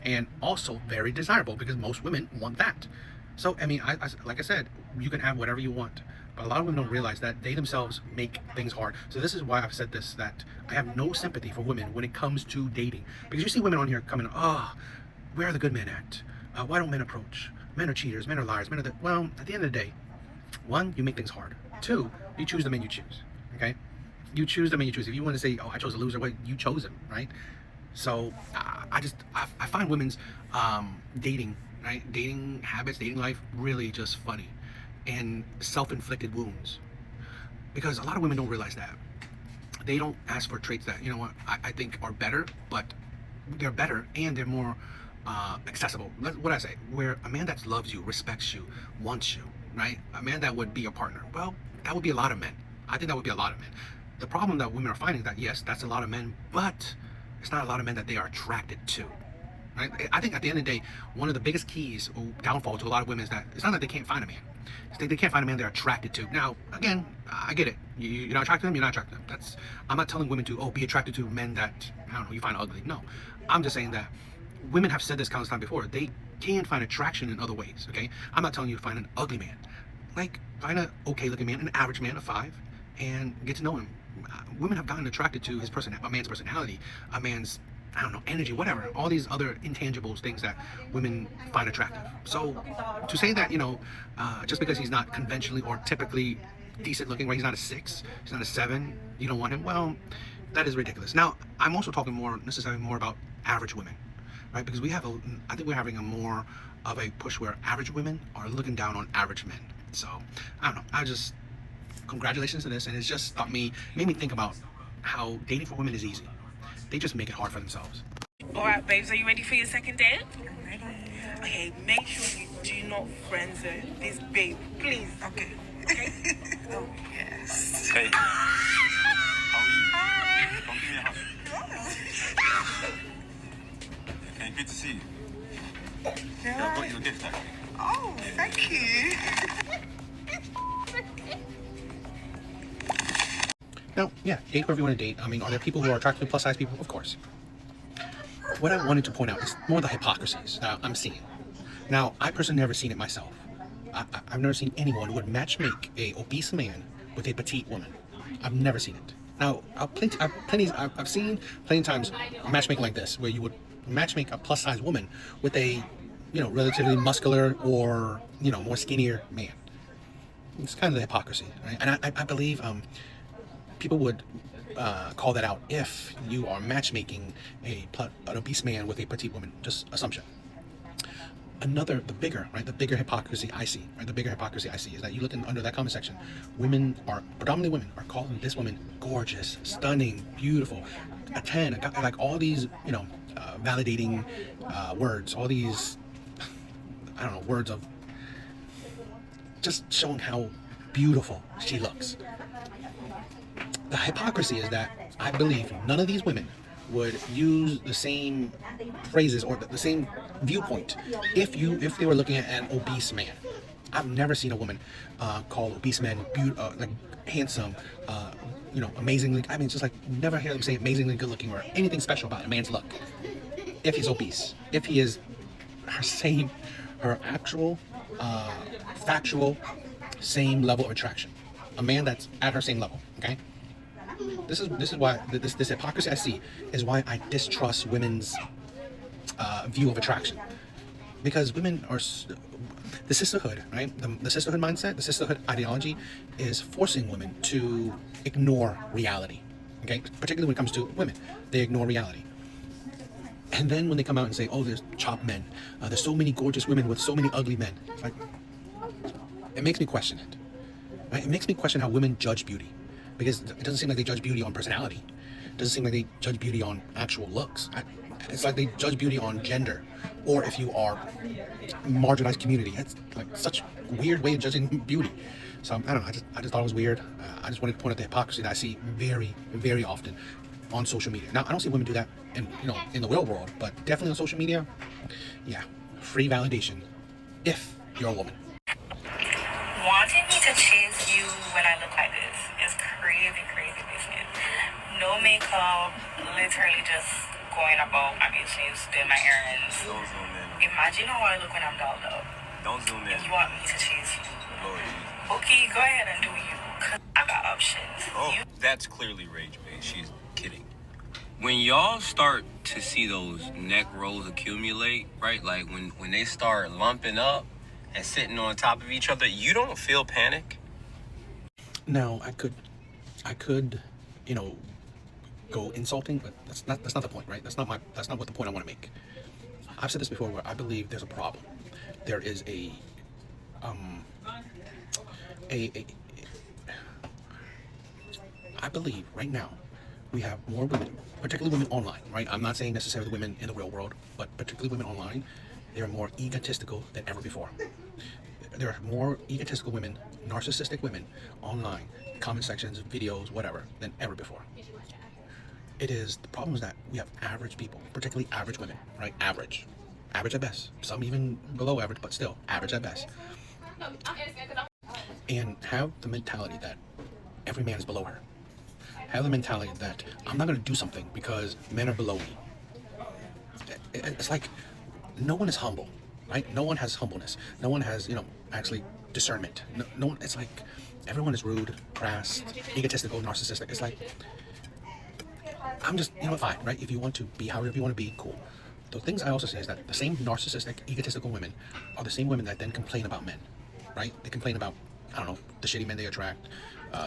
and also very desirable, because most women want that. So, I mean, like I said, you can have whatever you want, but a lot of women don't realize that they themselves make things hard. So this is why I've said this, that I have no sympathy for women when it comes to dating. Because you see women on here coming, where are the good men at? Why don't men approach? Men are cheaters, men are liars, men are well, at the end of the day, 1, you make things hard. 2, you choose the men you choose, okay? You choose the men you choose. If you want to say, I chose a loser, well, you chose him, right? So I find women's dating, right? Dating habits, dating life, really just funny and self-inflicted wounds. Because a lot of women don't realize that. They don't ask for traits that, I think are better, but they're better and they're more accessible. What I say, where a man that loves you, respects you, wants you, right? A man that would be a partner. Well, that would be a lot of men. I think that would be a lot of men. The problem that women are finding is that, yes, that's a lot of men, but it's not a lot of men that they are attracted to. Right? I think at the end of the day, one of the biggest keys or downfall to a lot of women is that it's not that they can't find a man. It's that they can't find a man they're attracted to. Now, again, I get it. You're not attracted to them, you're not attracted to them. I'm not telling women to, be attracted to men that, you find ugly. No. I'm just saying that women have said this countless times before. They can find attraction in other ways, okay? I'm not telling you to find an ugly man. Like, find an okay-looking man, an average man of 5, and get to know him. Women have gotten attracted to a man's personality, a man's, energy, whatever, all these other intangibles, things that women find attractive. So to say that, just because he's not conventionally or typically decent looking, right? He's not a 6, he's not a 7, you don't want him, well, that is ridiculous. Now, I'm also talking more about average women, right? Because I think we're having a more of a push where average women are looking down on average men. So, I don't know, congratulations to this, and it's just made me think about how dating for women is easy. They just make it hard for themselves. All right, babes, are you ready for your second date? I'm ready. Okay, make sure you do not friend zone this babe, please. Okay. Oh, yes. Hey. How are you? Hi. Come give me a hug. Okay, good to see you. Your gift, actually. Oh, thank you. Now, yeah, date whoever you want to date. I mean, are there people who are attracted to plus-size people? Of course. What I wanted to point out is more the hypocrisies that I'm seeing. Now, I personally never seen it myself. I've never seen anyone who would matchmake a obese man with a petite woman. I've never seen it. Now, I've seen plenty of times matchmaking like this, where you would matchmake a plus-size woman with a, relatively muscular or, more skinnier man. It's kind of the hypocrisy, right? And I believe people would call that out if you are matchmaking an obese man with a petite woman. Just assumption. The bigger hypocrisy I see, right? The bigger hypocrisy I see is that you look under that comment section, predominantly women are calling this woman gorgeous, stunning, beautiful, a 10, like all these, validating words, all these, words of just showing how beautiful she looks. The hypocrisy is that I believe none of these women would use the same phrases or the same viewpoint if they were looking at an obese man. I've never seen a woman call obese men like handsome, amazingly. I mean, it's just like never hear them say amazingly good looking or anything special about a man's look. If he's obese, if he is her actual factual same level of attraction, a man that's at her same level. Okay. This is why this hypocrisy I see is why I distrust women's view of attraction, because women are the sisterhood, right? The sisterhood mindset, the sisterhood ideology is forcing women to ignore reality. Okay, particularly when it comes to women, they ignore reality. And then when they come out and say, "Oh, there's chopped men, there's so many gorgeous women with so many ugly men," it's like, it makes me question it. Right? It makes me question how women judge beauty. Because it doesn't seem like they judge beauty on personality. It doesn't seem like they judge beauty on actual looks. It's like they judge beauty on gender, or if you are marginalized community. It's like such a weird way of judging beauty. So I don't know. I just thought it was weird. I just wanted to point out the hypocrisy that I see very, very often on social media. Now I don't see women do that in the real world, but definitely on social media. Yeah, free validation if you're a woman. Wanting me to chase you when I look like this is crazy business. No makeup, literally just going about my business, doing my errands. Don't zoom in. Imagine how I look when I'm dolled up. Don't zoom in. If you want me to chase you. Lord. Okay, go ahead and do you. Cause I got options. Oh, that's clearly rage bait. She's kidding. When y'all start to see those neck rolls accumulate, right? Like when they start lumping up and sitting on top of each other, you don't feel panic? Now I could, go insulting, but that's not the point, right? That's not what the point I want to make. I've said this before, where I believe there's a problem. There is I believe right now we have more women, particularly women online, right? I'm not saying necessarily women in the real world, but particularly women online, they are more egotistical than ever before. There are more egotistical women, narcissistic women online, comment sections, videos, whatever, than ever before. The problem is that we have average people, particularly average women, right? Average at best. Some even below average, but still average at best. And have the mentality that every man is below her. Have the mentality that I'm not going to do something because men are below me. It's like no one is humble, right? No one has humbleness. No one has, actually discernment. No one. It's like everyone is rude, crass, egotistical, narcissistic. It's like I'm just, fine, right? If you want to be however you want to be, cool. The things I also say is that the same narcissistic, egotistical women are the same women that then complain about men, right? They complain about, the shitty men they attract,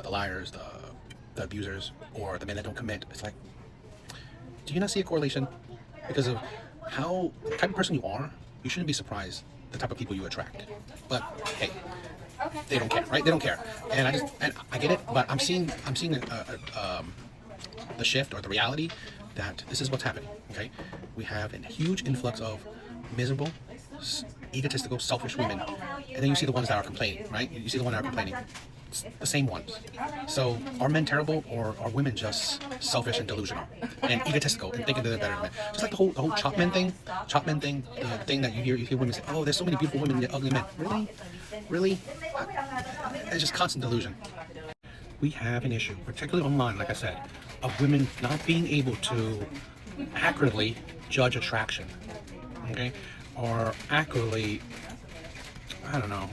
the liars, the abusers, or the men that don't commit. It's like, do you not see a correlation? Because of how the type of person you are, you shouldn't be surprised the type of people you attract. But hey, they don't care, right? They don't care. And I get it, but I'm seeing the shift or the reality that this is what's happening. Okay, we have a huge influx of miserable, egotistical, selfish women, and then you see the ones that are complaining, right? You see the ones that are complaining. the same ones. So are men terrible, or are women just selfish and delusional and egotistical and thinking that they're better than men? Just like the whole chop men thing, the thing that you hear women say, oh, there's so many beautiful women and ugly men. Really? It's just constant delusion. We have an issue, particularly online, like I said, of women not being able to accurately judge attraction, okay, or accurately, I don't know,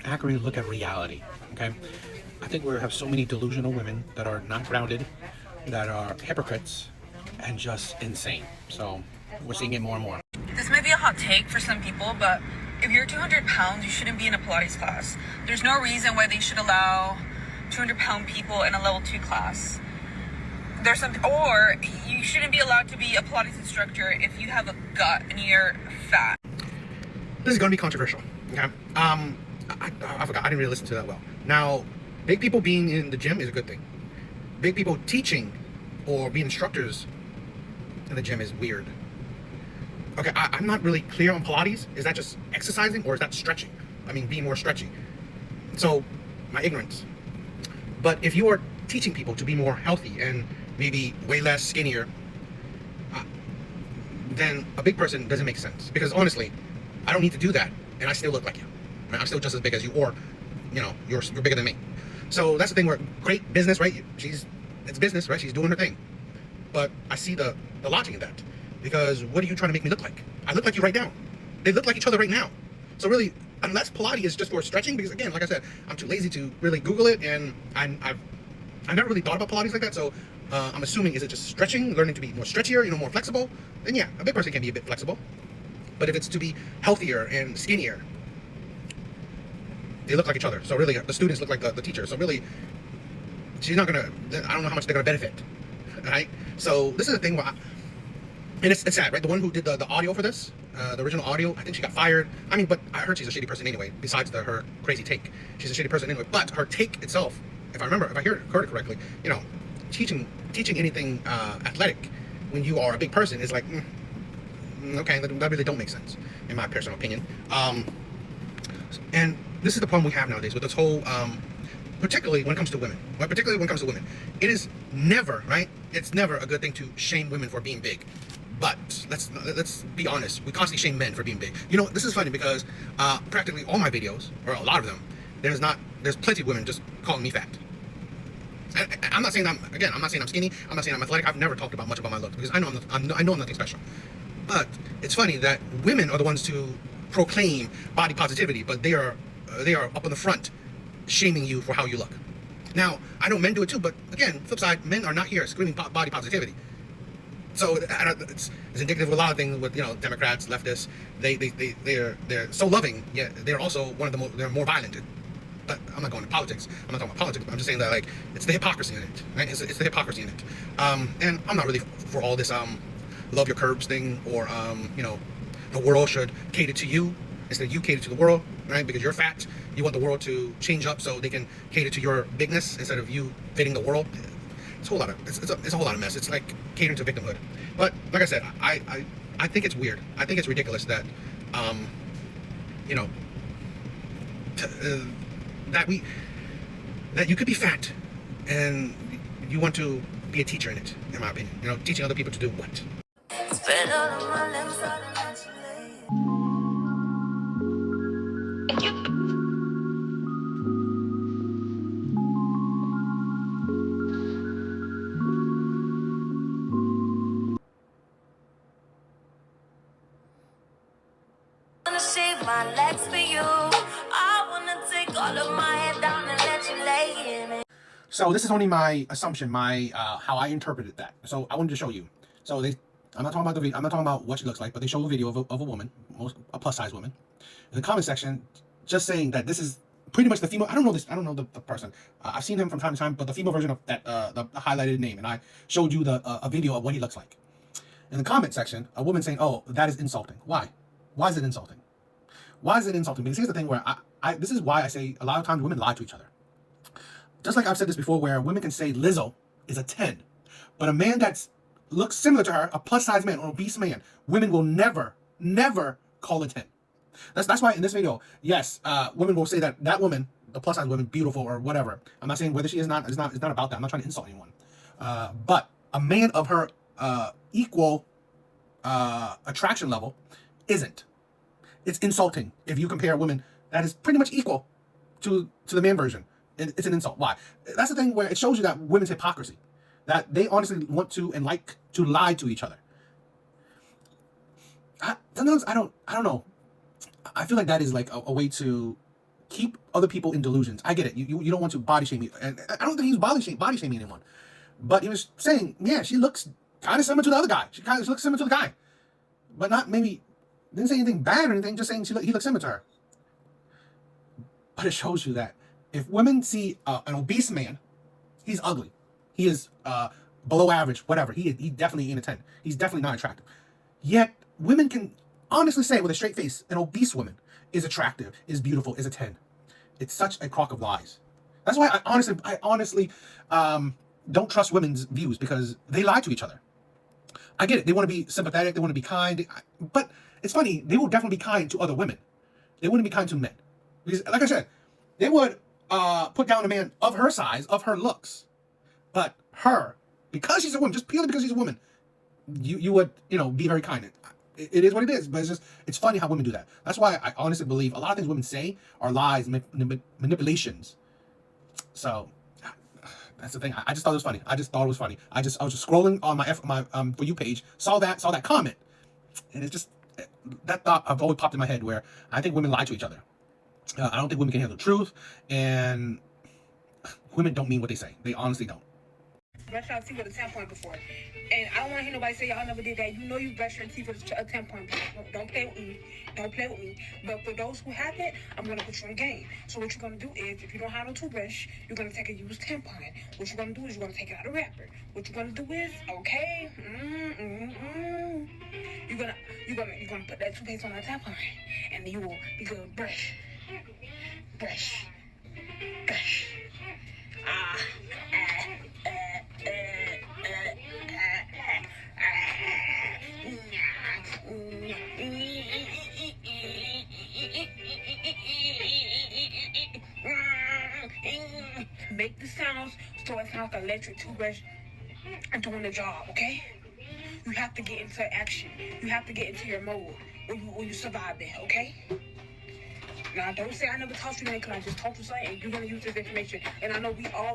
accurately look at reality, okay. I think we have so many delusional women that are not grounded, that are hypocrites, and just insane. So we're seeing it more and more. This might be a hot take for some people, but if you're 200 pounds, you shouldn't be in a Pilates class. There's no reason why they should allow 200-pound people in a level 2 class. Or you shouldn't be allowed to be a Pilates instructor if you have a gut and you're fat. This is going to be controversial, okay? I forgot, I didn't really listen to that well. Now, big people being in the gym is a good thing. Big people teaching or being instructors in the gym is weird. Okay, I'm not really clear on Pilates. Is that just exercising, or is that stretching? I mean, being more stretchy. So, my ignorance. But if you are teaching people to be more healthy and maybe way less skinnier, then a big person doesn't make sense. Because honestly, I don't need to do that, and I still look like you. I'm still just as big as you, or you're bigger than me. So that's the thing where great business, right? It's business, right? She's doing her thing. But I see the logic in that. Because what are you trying to make me look like? I look like you right now. They look like each other right now. So really, unless Pilates is just for stretching, because again, like I said, I'm too lazy to really Google it, and I've never really thought about Pilates like that. So I'm assuming, is it just stretching, learning to be more stretchier, more flexible? Then yeah, a big person can be a bit flexible. But if it's to be healthier and skinnier, they look like each other. So really, the students look like the teacher. So really, she's not gonna, I don't know how much they're gonna benefit, right? So this is the thing where, and it's sad, right? The one who did the audio for this, the original audio, I think she got fired. I mean, but I heard she's a shitty person anyway, besides her crazy take. She's a shitty person anyway, but her take itself, if I heard it correctly, teaching anything athletic when you are a big person is like, okay, that really don't make sense, in my personal opinion. And this is the problem we have nowadays with this whole, particularly when it comes to women. Well, particularly when it comes to women, it is never, right? It's never a good thing to shame women for being big. But let's be honest, we constantly shame men for being big. This is funny because practically all my videos, or a lot of them, there's plenty of women just calling me fat. I'm not saying I'm saying I'm skinny. I'm not saying I'm athletic. I've never talked about much about my looks because I know I'm nothing special. But it's funny that women are the ones to proclaim body positivity, but they are up on the front shaming you for how you look. Now, I know men do it too, but again, flip side, men are not here screaming body positivity. So it's indicative of a lot of things with Democrats, leftists. They're so loving, yet they're also they're more violent. But I'm not going to politics. I'm not talking about politics. But I'm just saying that it's the hypocrisy in it, right? It's the hypocrisy in it. And I'm not really for all this love your curves thing, or the world should cater to you instead of you cater to the world, right? Because you're fat, you want the world to change up so they can cater to your bigness instead of you fitting the world. It's a whole lot of mess. It's like catering to victimhood. But like I said, I think it's weird. I think it's ridiculous that that you could be fat and you want to be a teacher in it, in my opinion. Teaching other people to do what? My legs for you. I wanna take all of my head down and let you lay in it. So this is only my assumption, my how I interpreted that. So I wanted to show you. So I'm not talking about the video. I'm not talking about what she looks like, but they show a video of a woman, a plus size woman, in the comment section, just saying that this is pretty much the female. I don't know the person. I've seen him from time to time, but the female version of that the highlighted name, and I showed you a video of what he looks like. In the comment section, a woman saying, "Oh, that is insulting." Why? Why is it insulting? Why is it insulting? Because here's the thing where this is why I say a lot of times women lie to each other. Just like I've said this before, where women can say Lizzo is a 10, but a man that looks similar to her, a plus-size man or obese man, women will never call a 10. That's why in this video, yes, women will say that woman the plus size women beautiful or whatever. I'm not saying whether she is not. It's not about that. I'm not trying to insult anyone. But a man of her equal attraction level isn't. It's insulting if you compare women that is pretty much equal to the man version. It's an insult. Why? That's the thing where it shows you that women's hypocrisy, that they honestly want to and like to lie to each other. Sometimes I don't know. I feel like that is like a way to keep other people in delusions. I get it. You don't want to body shame me, and I don't think he was body shaming anyone, but he was saying, yeah, she looks kind of similar to the other guy. She kind of looks similar to the guy, but not maybe didn't say anything bad or anything. Just saying he looks similar to her. But it shows you that if women see an obese man, he's ugly. He is below average, whatever. He definitely ain't a 10. He's definitely not attractive. Yet women can honestly say with a straight face, an obese woman is attractive, is beautiful, is a 10. It's such a crock of lies. That's why I honestly don't trust women's views, because they lie to each other. I get it. They want to be sympathetic. They want to be kind. But it's funny. They will definitely be kind to other women. They wouldn't be kind to men. Because, like I said, they would put down a man of her size, of her looks. But her, because she's a woman, just purely because she's a woman, you would, be very kind. It is what it is, but it's funny how women do that. That's why I honestly believe a lot of things women say are lies, manipulations. So that's the thing. I just thought it was funny. I was just scrolling on my For You page, saw that comment, and it's just that thought I've always popped in my head where I think women lie to each other. I don't think women can handle the truth, and women don't mean what they say. They honestly don't. Brush our teeth with a 10 point before. And I don't want to hear nobody say y'all never did that. You know you brush your teeth with a 10 point before. Don't play with me. Don't play with me. But for those who haven't, I'm going to put you on game. So what you're going to do is, if you don't have no toothbrush, you're going to take a used tampon. What you're going to do is you're going to take it out of the wrapper. What you're going to do is, okay, you're going to put that toothpaste on that tampon. And then you will be good. Brush. Brush. Brush. Make the sounds so it sounds like an electric toothbrush doing the job, okay? You have to get into action. You have to get into your mode when you survive it, okay? Now, don't say I never taught you that, because I just taught you something and you're going to use this information. And I know we've all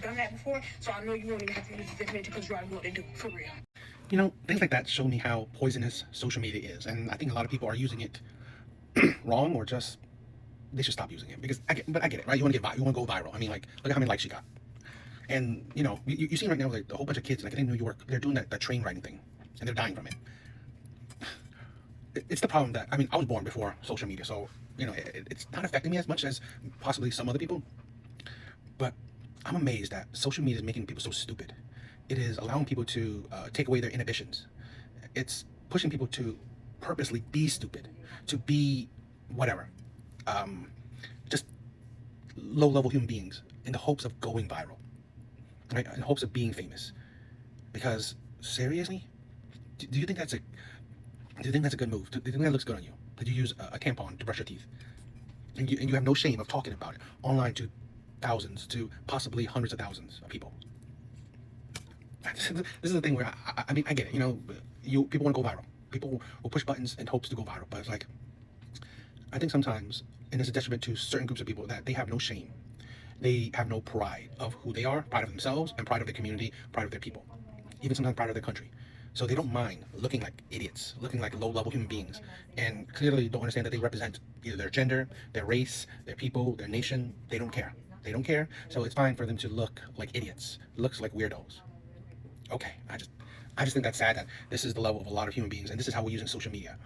done that before, so I know you won't even have to use this information because you already know what to do, for real. Things like that show me how poisonous social media is, and I think a lot of people are using it wrong, or just they should stop using it. Because I get it, right? You want to go viral. I mean, like, look at how many likes she got. And you see right now, like, a whole bunch of kids, like in New York, they're doing that train riding thing, and they're dying from it. It's the problem that, I mean, I was born before social media, so it's not affecting me as much as possibly some other people. But I'm amazed that social media is making people so stupid. It is allowing people to take away their inhibitions. It's pushing people to purposely be stupid, to be whatever, just low-level human beings in the hopes of going viral, right? In hopes of being famous. Because seriously, do you think that's a good move? Do you think that looks good on you? Did you use a tampon to brush your teeth? And you have no shame of talking about it online to thousands, to possibly hundreds of thousands of people. This is the thing where I mean, I get it. People want to go viral. People will push buttons in hopes to go viral. But it's like, I think sometimes, and it's a detriment to certain groups of people, that they have no shame. They have no pride of who they are, pride of themselves, and pride of their community, pride of their people, even sometimes pride of their country. So they don't mind looking like idiots, looking like low-level human beings, and clearly don't understand that they represent either their gender, their race, their people, their nation. They don't care. They don't care. So it's fine for them to look like idiots, looks like weirdos. Okay, I just think that's sad that this is the level of a lot of human beings, and this is how we're using social media.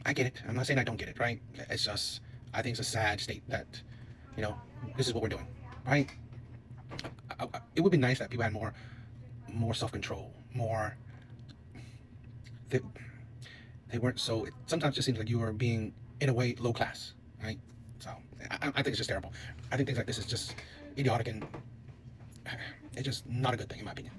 I get it. I'm not saying I don't get it, right? It's just, I think it's a sad state that, this is what we're doing, right? It would be nice that people had more self-control, more. They weren't so. It sometimes just seems like you are being, in a way, low class, right? So I think it's just terrible. I think things like this is just idiotic, and it's just not a good thing in my opinion.